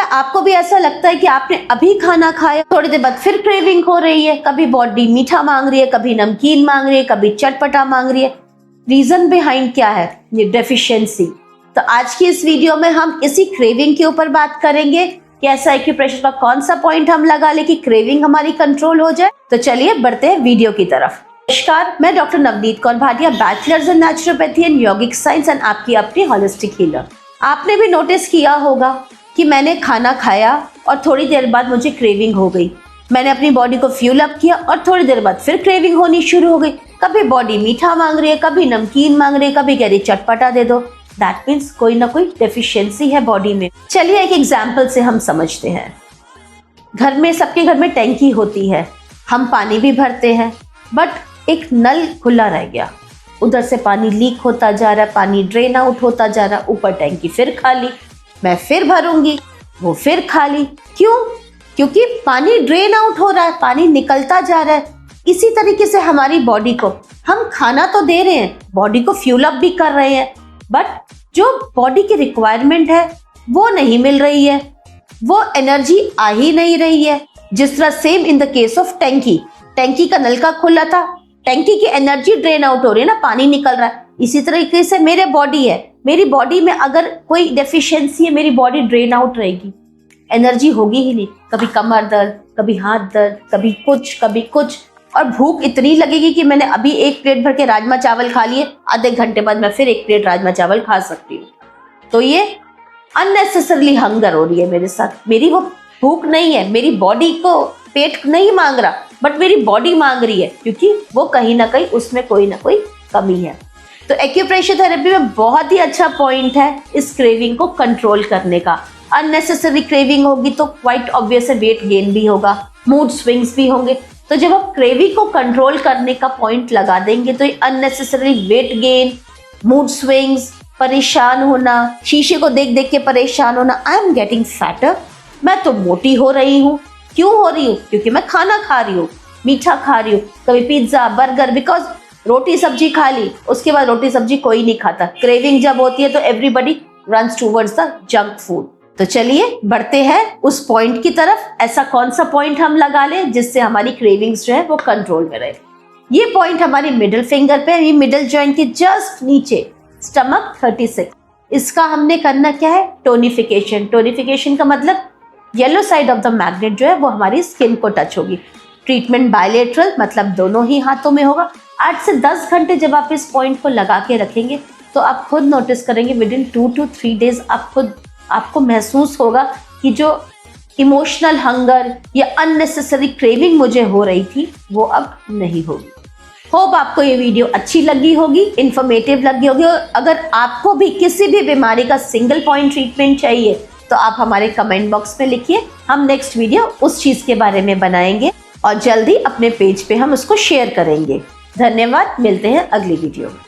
आपको भी ऐसा लगता है कि आपने अभी खाना खाया, थोड़ी देर बाद फिर क्रेविंग हो रही है, कभी बॉडी मीठा मांग रही है, कभी नमकीन मांग रही है, कभी चटपटा मांग रही है? रीजन बिहाइंड क्या है? ये डेफिशिएंसी। तो आज की इस वीडियो में हम इसी क्रेविंग के ऊपर बात करेंगे कि ऐसा एक्यूप्रेशर का कौन सा पॉइंट हम लगा ले कि क्रेविंग हमारी कंट्रोल हो जाए। तो चलिए बढ़ते हैं वीडियो की तरफ। नमस्कार, मैं doctor Navneet Kaur Bhatia, bachelors in naturopathy and yogic science and आपकी अपनी होलिस्टिक हीलर। आपने भी नोटिस किया होगा कि मैंने खाना खाया और थोड़ी देर बाद मुझे क्रेविंग हो गई। मैंने अपनी बॉडी को फ्यूल अप किया और थोड़ी देर बाद फिर क्रेविंग होनी शुरू हो गई। कभी बॉडी मीठा मांग रही है, कभी नमकीन मांग रही है, कभी कह रही चटपटा दे दो। दैट मीन्स कोई ना कोई डेफिशिएंसी है बॉडी में। चलिए एक एग्जाम्पल से हम समझते हैं। घर में, सबके घर में टैंकी होती है, हम पानी भी भरते हैं, बट एक नल खुला रह गया, उधर से पानी लीक होता जा रहा है, पानी ड्रेन आउट होता जा रहा है, ऊपर टैंकी फिर खाली, मैं फिर भरूंगी, वो फिर खाली। क्यों? क्योंकि पानी ड्रेन आउट हो रहा है, पानी निकलता जा रहा है। इसी तरीके से हमारी बॉडी को हम खाना तो दे रहे हैं, बॉडी को फ्यूल अप भी कर रहे हैं, बट जो बॉडी की रिक्वायरमेंट है वो नहीं मिल रही है, वो एनर्जी आ ही नहीं रही है। जिस तरह same in the case of टैंकी, टैंकी का नलका खुला था, टैंकी की एनर्जी ड्रेन आउट हो रही है ना, पानी निकल रहा है। इसी तरीके से मेरे बॉडी है, मेरी बॉडी में अगर कोई डेफिशिएंसी है, मेरी बॉडी ड्रेन आउट रहेगी, एनर्जी होगी ही नहीं। कभी कमर दर्द, कभी हाथ दर्द, कभी कुछ, और भूख इतनी लगेगी कि मैंने अभी एक प्लेट भर के राजमा चावल खा लिए, आधे घंटे बाद मैं फिर एक प्लेट राजमा चावल खा सकती हूँ। तो ये अननेसेसरली हंगर हो रही है मेरे साथ। मेरी वो भूख नहीं है, मेरी बॉडी को पेट नहीं मांग रहा, बट मेरी बॉडी मांग रही है, क्योंकि वो कहीं ना कहीं उसमें कोई ना कोई कमी है। तो एक्यूप्रेशर थेरेपी में बहुत ही अच्छा पॉइंट है इस क्रेविंग को कंट्रोल करने का। अननेसेसरी क्रेविंग होगी तो क्वाइट ऑब्वियस है वेट गेन भी होगा, मूड स्विंग्स भी होंगे। तो जब आप क्रेविंग को कंट्रोल करने का पॉइंट लगा देंगे तो ये unnecessary weight gain, mood swings, परेशान होना, शीशे को देख देख के परेशान होना, आई एम गेटिंग फैटर, मैं तो मोटी हो रही हूँ। क्यों हो रही हूँ? क्योंकि मैं खाना खा रही हूँ, मीठा खा रही हूँ, कभी पिज्जा, बर्गर, बिकॉज रोटी सब्जी खा ली, उसके बाद रोटी सब्जी कोई नहीं खाता। क्रेविंग जब होती है तो everybody runs towards the junk food. तो चलिए बढ़ते हैं उस पॉइंट की तरफ। ऐसा कौन सा पॉइंट हम लगा लें जिससे हमारी क्रेविंग्स जो है वो कंट्रोल में रहे। ये पॉइंट हमारी मिडिल फिंगर पे है, ये मिडिल जॉइंट के जस्ट नीचे, स्टमक 36। इसका हमने करना क्या है? टोनिफिकेशन। टोनिफिकेशन का मतलब yellow side of the magnet जो है वो हमारी स्किन को टच होगी। ट्रीटमेंट बायलेटरल, मतलब दोनों ही हाथों में होगा। 8 से 10 घंटे जब आप इस पॉइंट को लगा के रखेंगे तो आप खुद नोटिस करेंगे विद इन 2 to 3 डेज आपको महसूस होगा कि जो इमोशनल हंगर या अननेसेसरी क्रेविंग मुझे हो रही थी वो अब नहीं होगी। होप आपको ये वीडियो अच्छी लगी होगी, इंफॉर्मेटिव लगी होगी। और अगर आपको भी किसी भी बीमारी का सिंगल पॉइंट ट्रीटमेंट चाहिए तो आप हमारे कमेंट बॉक्स में लिखिए, हम नेक्स्ट वीडियो उस चीज के बारे में बनाएंगे और जल्दी अपने पेज पे हम उसको शेयर करेंगे। धन्यवाद, मिलते हैं अगली वीडियो में।